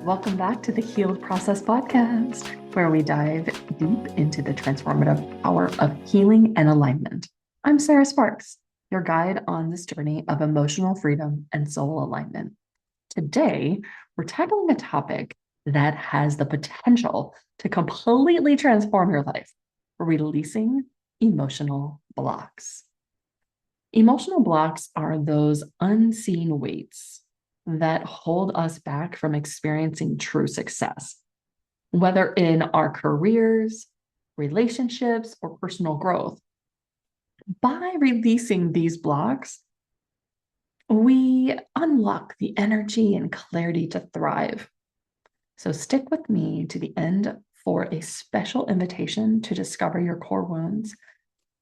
Welcome back to the Healed Process podcast, where we dive deep into the transformative power of healing and alignment. I'm Sarah Sparks, your guide on this journey of emotional freedom and soul alignment. Today, we're tackling a topic that has the potential to completely transform your life: releasing emotional blocks. Emotional blocks are those unseen weights that hold us back from experiencing true success, whether in our careers, relationships, or personal growth. By releasing these blocks, we unlock the energy and clarity to thrive. So stick with me to the end for a special invitation to discover your core wounds.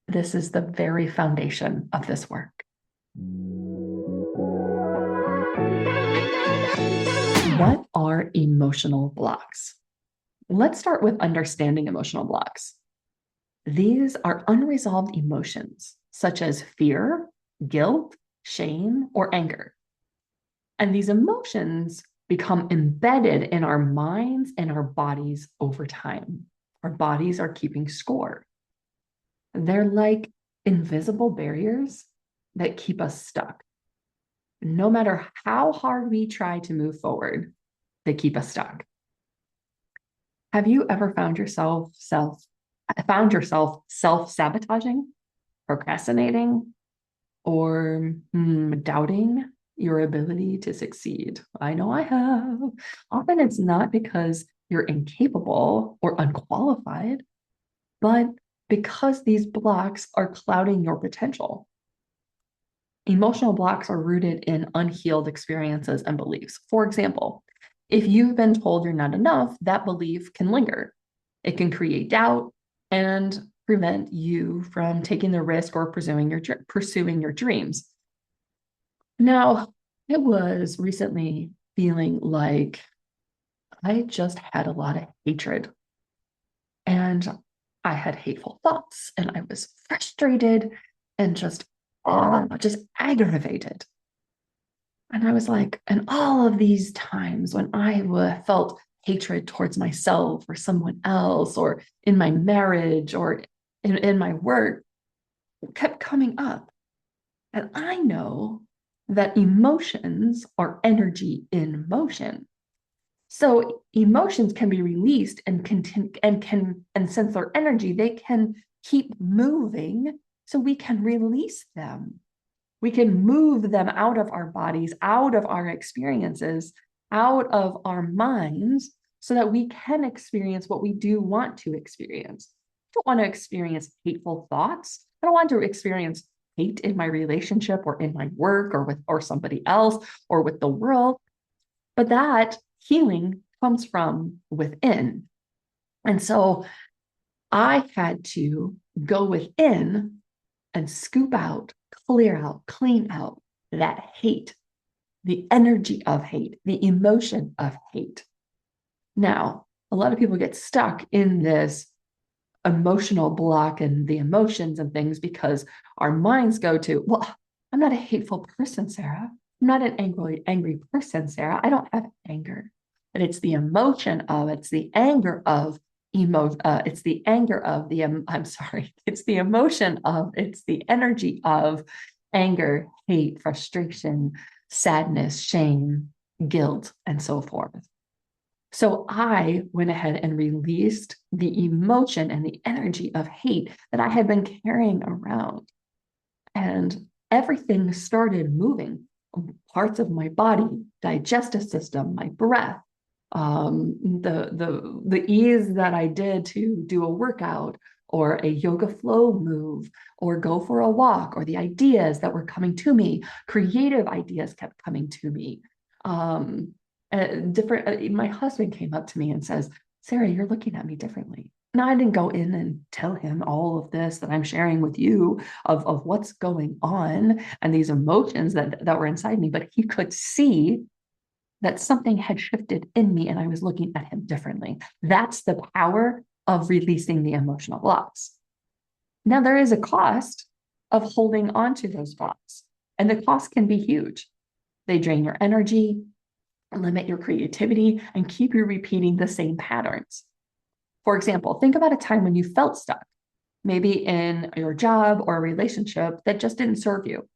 This is the very foundation of this work. What are emotional blocks? Let's start with understanding emotional blocks. These are unresolved emotions such as fear, guilt, shame, or anger. And these emotions become embedded in our minds and our bodies over time. Our bodies are keeping score. They're like invisible barriers that keep us stuck. No matter how hard we try to move forward, they keep us stuck. Have you ever found yourself self-sabotaging, procrastinating, or doubting your ability to succeed? I know I have. Often it's not because you're incapable or unqualified, but because these blocks are clouding your potential. Emotional blocks are rooted in unhealed experiences and beliefs. For example, if you've been told you're not enough, that belief can linger. It can create doubt and prevent you from taking the risk or pursuing your dreams. Now, I was recently feeling like I just had a lot of hatred, and I had hateful thoughts, and I was frustrated and just aggravated. And I was like, and all of these times when I felt hatred towards myself or someone else, or in my marriage or in my work, kept coming up. And I know that emotions are energy in motion. So emotions can be released and since they're energy, they can keep moving, so we can release them. We can move them out of our bodies, out of our experiences, out of our minds, so that we can experience what we do want to experience. I don't want to experience hateful thoughts. I don't want to experience hate in my relationship or in my work or somebody else or with the world. But that healing comes from within. And so I had to go within and scoop out, clear out, clean out that hate, the energy of hate, the emotion of hate. Now, a lot of people get stuck in this emotional block and the emotions and things because our minds go to, well, I'm not a hateful person, Sarah. I'm not an angry person, Sarah. I don't have anger. But it's the emotion of, it's the anger of it's the anger of it's the emotion of, it's the energy of anger, hate, frustration, sadness, shame, guilt, and so forth. So I went ahead and released the emotion and the energy of hate that I had been carrying around. And everything started moving. Parts of my body, digestive system, my breath, the ease that I did to do a workout or a yoga flow move or go for a walk, or the ideas that were coming to me, creative ideas kept coming to me. My husband came up to me and says, Sarah, you're looking at me differently. Now, I didn't go in and tell him all of this that I'm sharing with you of what's going on and these emotions that were inside me, but he could see that something had shifted in me and I was looking at him differently. That's the power of releasing the emotional blocks. Now, there is a cost of holding on to those blocks, and the cost can be huge. They drain your energy. limit your creativity, and keep you repeating the same patterns. For example, think about a time when you felt stuck, maybe in your job or a relationship that just didn't serve you.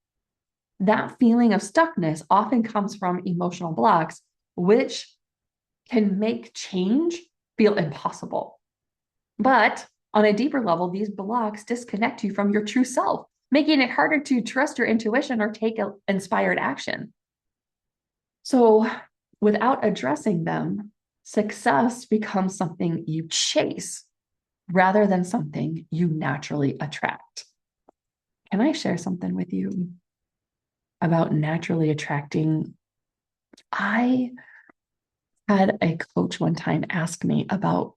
That feeling of stuckness often comes from emotional blocks, which can make change feel impossible. But on a deeper level, these blocks disconnect you from your true self, making it harder to trust your intuition or take inspired action. So, without addressing them, success becomes something you chase rather than something you naturally attract. Can I share something with you about naturally attracting? I had a coach one time ask me about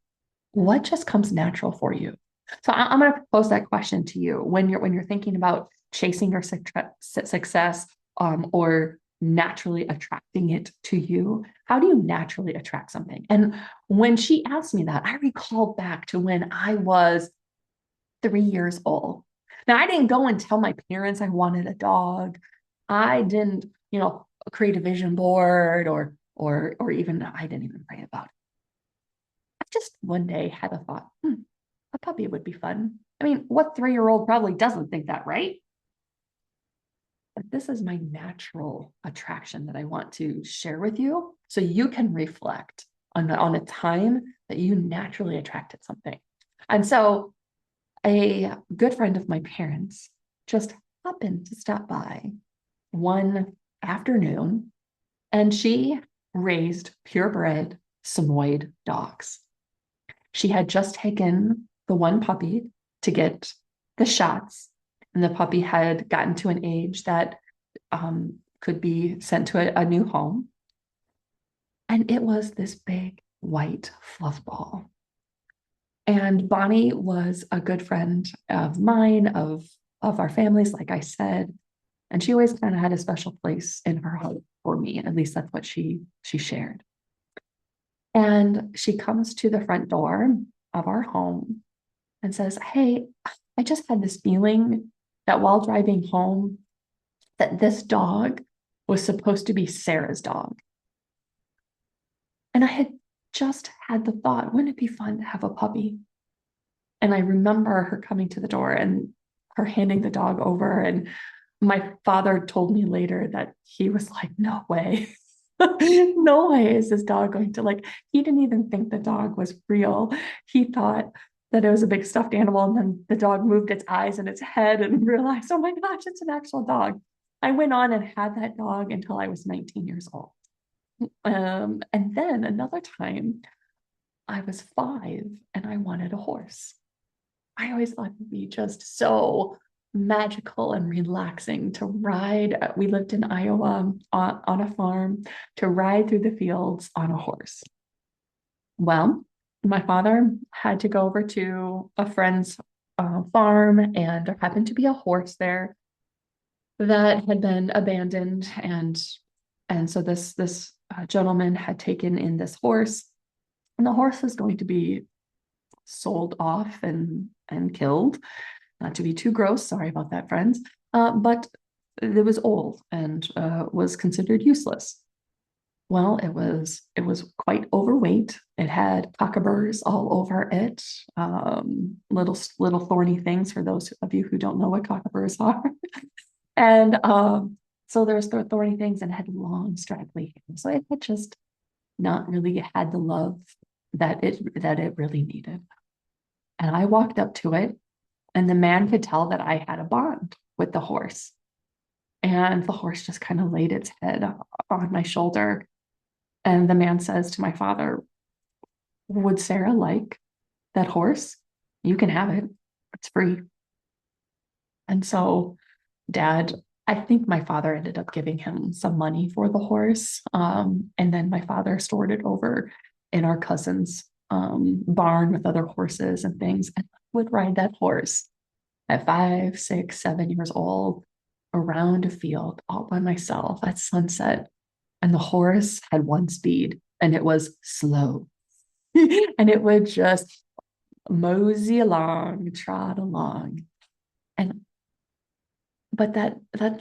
what just comes natural for you. So I'm going to pose that question to you when you're thinking about chasing your success, or naturally attracting it to you. How do you naturally attract something? And when she asked me that, I recalled back to when I was 3 years old. Now, I didn't go and tell my parents I wanted a dog. I didn't, create a vision board, or even I didn't even pray about it. I just one day had a thought, a puppy would be fun. I mean, what 3-year-old probably doesn't think that, right? But this is my natural attraction that I want to share with you so you can reflect on a time that you naturally attracted something. And so a good friend of my parents just happened to stop by one afternoon, and she raised purebred Samoyed dogs. She had just taken the one puppy to get the shots, and the puppy had gotten to an age that could be sent to a new home. And it was this big white fluff ball. And Bonnie was a good friend of mine, of our families, like I said. And she always kind of had a special place in her heart for me. At least that's what she shared. And she comes to the front door of our home and says, "Hey, I just had this feeling that while driving home, that this dog was supposed to be Sarah's dog." And I had just had the thought, wouldn't it be fun to have a puppy? And I remember her coming to the door and her handing the dog over. And my father told me later that he was like, no way. No way is this dog going to, like, he didn't even think the dog was real. He thought that it was a big stuffed animal. And then the dog moved its eyes and its head and realized, oh my gosh, it's an actual dog. I went on and had that dog until I was 19 years old. And then another time, I was 5 and I wanted a horse. I always thought it would be just so magical and relaxing to ride. We lived in Iowa on a farm, to ride through the fields on a horse. Well, my father had to go over to a friend's farm, and there happened to be a horse there that had been abandoned, and so this gentleman had taken in this horse, and the horse was going to be sold off and killed. Not to be too gross, sorry about that, friends, but it was old and was considered useless. Well, it was quite overweight. It had cockaburs all over it, little thorny things for those of you who don't know what cockaburs are. And so there's the thorny things, and it had long, straggly hair. So it had just not really had the love that it really needed. And I walked up to it, and the man could tell that I had a bond with the horse. And the horse just kind of laid its head on my shoulder. And the man says to my father, "Would Sarah like that horse? You can have it. It's free." And so Dad, I think my father ended up giving him some money for the horse. And then my father stored it over in our cousin's barn with other horses and things, and I would ride that horse at 5, 6, 7 years old around a field all by myself at sunset. And the horse had one speed, and it was slow. And it would just mosey along, trot along. And but that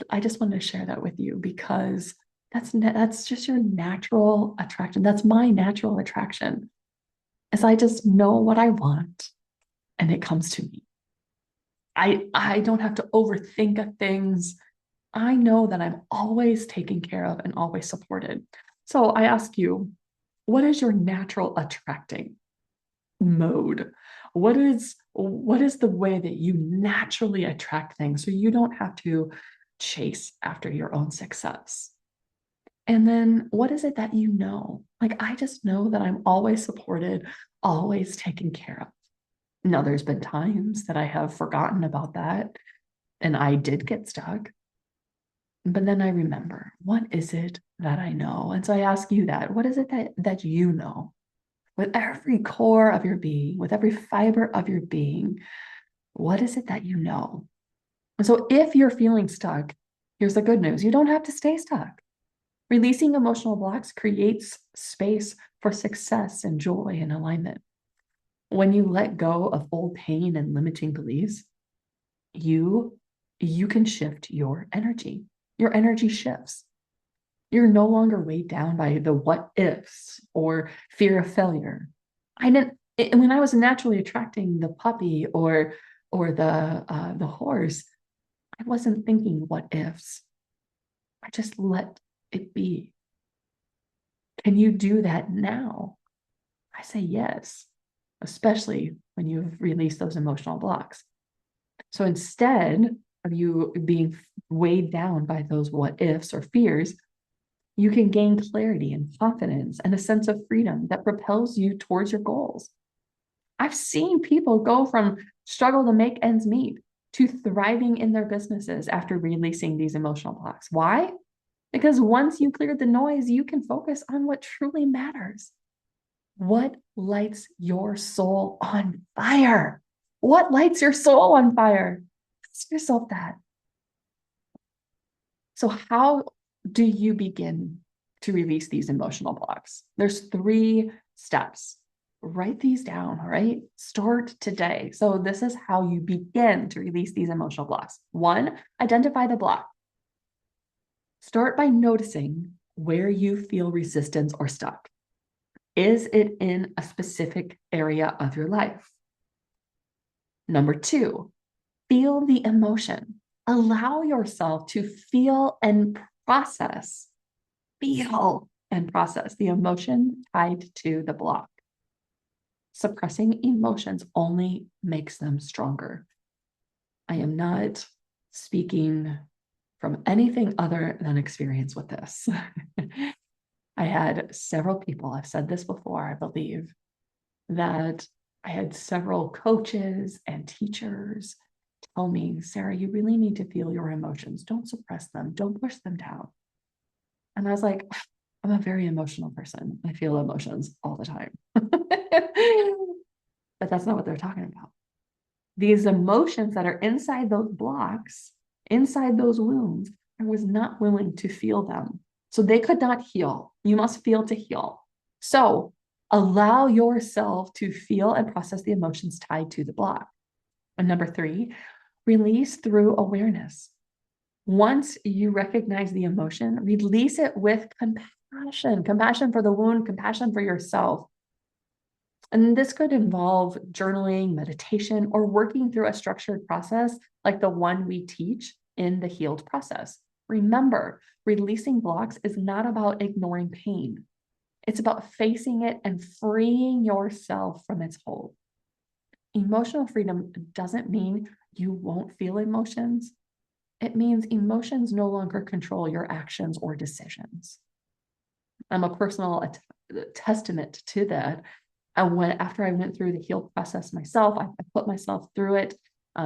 I just wanted to share that with you, because That's just your natural attraction. That's my natural attraction. As I just know what I want and it comes to me. I don't have to overthink of things. I know that I'm always taken care of and always supported. So I ask you, what is your natural attracting mode? What is the way that you naturally attract things so you don't have to chase after your own success? And then what is it that you know? Like, I just know that I'm always supported, always taken care of. Now, there's been times that I have forgotten about that and I did get stuck. But then I remember, what is it that I know? And so I ask you that. What is it that you know? With every core of your being, with every fiber of your being, what is it that you know? And so if you're feeling stuck, here's the good news. You don't have to stay stuck. Releasing emotional blocks creates space for success and joy and alignment. When you let go of old pain and limiting beliefs, you you can shift your energy. Your energy shifts. You're no longer weighed down by the what ifs or fear of failure. I didn't when I was naturally attracting the puppy or the horse, I wasn't thinking what ifs. I just let it be. Can you do that now? I say yes, especially when you've released those emotional blocks. So instead of you being weighed down by those what ifs or fears, you can gain clarity and confidence and a sense of freedom that propels you towards your goals. I've seen people go from struggle to make ends meet to thriving in their businesses after releasing these emotional blocks. Why? Because once you clear the noise, you can focus on what truly matters. What lights your soul on fire? What lights your soul on fire? Ask yourself that. So, how do you begin to release these emotional blocks? There's 3 steps. Write these down, all right? Start today. So, this is how you begin to release these emotional blocks. 1, identify the block. Start by noticing where you feel resistance or stuck. Is it in a specific area of your life? Number 2, feel the emotion. Allow yourself to feel and process the emotion tied to the block. Suppressing emotions only makes them stronger. I am not speaking from anything other than experience with this. I had several people, I've said this before, I believe, that I had several coaches and teachers tell me, Sarah, you really need to feel your emotions. Don't suppress them. Don't push them down. And I was like, I'm a very emotional person. I feel emotions all the time. But that's not what they're talking about. These emotions that are inside those blocks, inside those wounds, I was not willing to feel them. So they could not heal. You must feel to heal. So allow yourself to feel and process the emotions tied to the block. And number 3, release through awareness. Once you recognize the emotion, release it with compassion for the wound, compassion for yourself. And this could involve journaling, meditation, or working through a structured process like the one we teach in the healed process. Remember, releasing blocks is not about ignoring pain. It's about facing it and freeing yourself from its hold. Emotional freedom doesn't mean you won't feel emotions. It means emotions no longer control your actions or decisions. I'm a personal testament to that. After I went through the healed process myself, I put myself through it.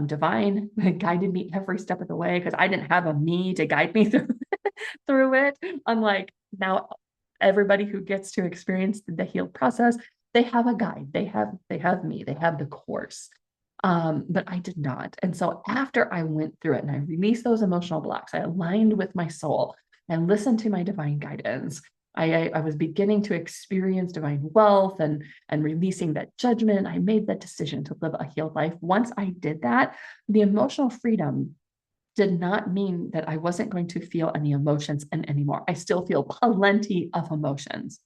Divine guided me every step of the way because I didn't have a me to guide me through it. Unlike now, everybody who gets to experience the healed process, they have a guide. They have me. They have the course. But I did not. And so after I went through it and I released those emotional blocks, I aligned with my soul and listened to my divine guidance. I was beginning to experience divine wealth and releasing that judgment. I made that decision to live a healed life. Once I did that, the emotional freedom did not mean that I wasn't going to feel any emotions anymore. I still feel plenty of emotions.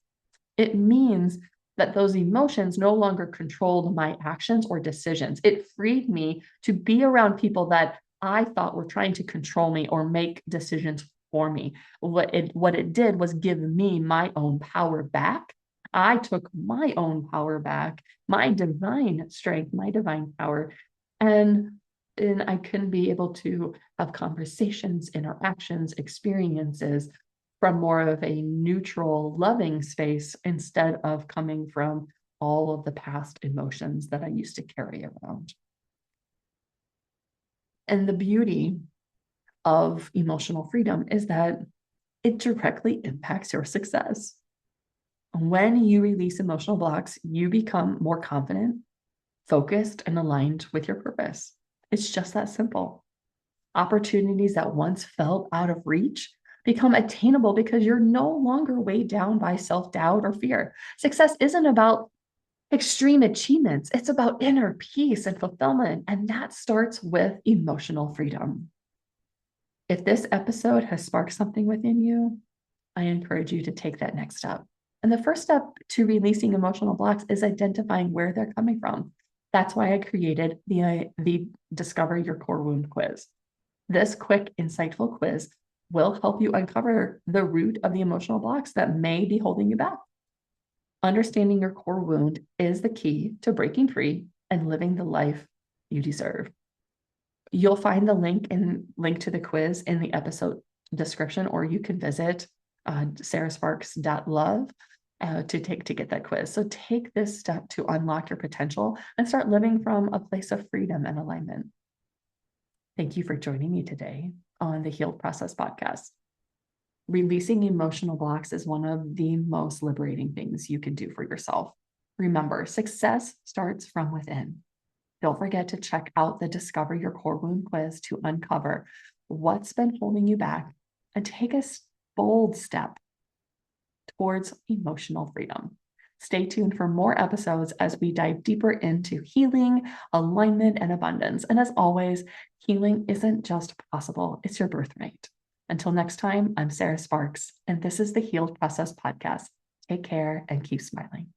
It means that those emotions no longer controlled my actions or decisions. It freed me to be around people that I thought were trying to control me or make decisions for me. What it did was give me my own power back. I took my own power back, my divine strength, my divine power, and I can be able to have conversations, interactions, experiences from more of a neutral, loving space instead of coming from all of the past emotions that I used to carry around. And the beauty of emotional freedom is that it directly impacts your success. When you release emotional blocks, you become more confident, focused, and aligned with your purpose. It's just that simple. Opportunities that once felt out of reach become attainable because you're no longer weighed down by self-doubt or fear. Success isn't about extreme achievements. It's about inner peace and fulfillment. And that starts with emotional freedom. If this episode has sparked something within you, I encourage you to take that next step. And the first step to releasing emotional blocks is identifying where they're coming from. That's why I created the Discover Your Core Wound quiz. This quick, insightful quiz will help you uncover the root of the emotional blocks that may be holding you back. Understanding your core wound is the key to breaking free and living the life you deserve. You'll find the link to the quiz in the episode description, or you can visit sarahsparks.love to get that quiz. So take this step to unlock your potential and start living from a place of freedom and alignment. Thank you for joining me today on the Healed Process podcast. Releasing emotional blocks is one of the most liberating things you can do for yourself. Remember, success starts from within. Don't forget to check out the Discover Your Core Wound quiz to uncover what's been holding you back and take a bold step towards emotional freedom. Stay tuned for more episodes as we dive deeper into healing, alignment, and abundance. And as always, healing isn't just possible, it's your birthright. Until next time, I'm Sarah Sparks, and this is the Healed Process podcast. Take care and keep smiling.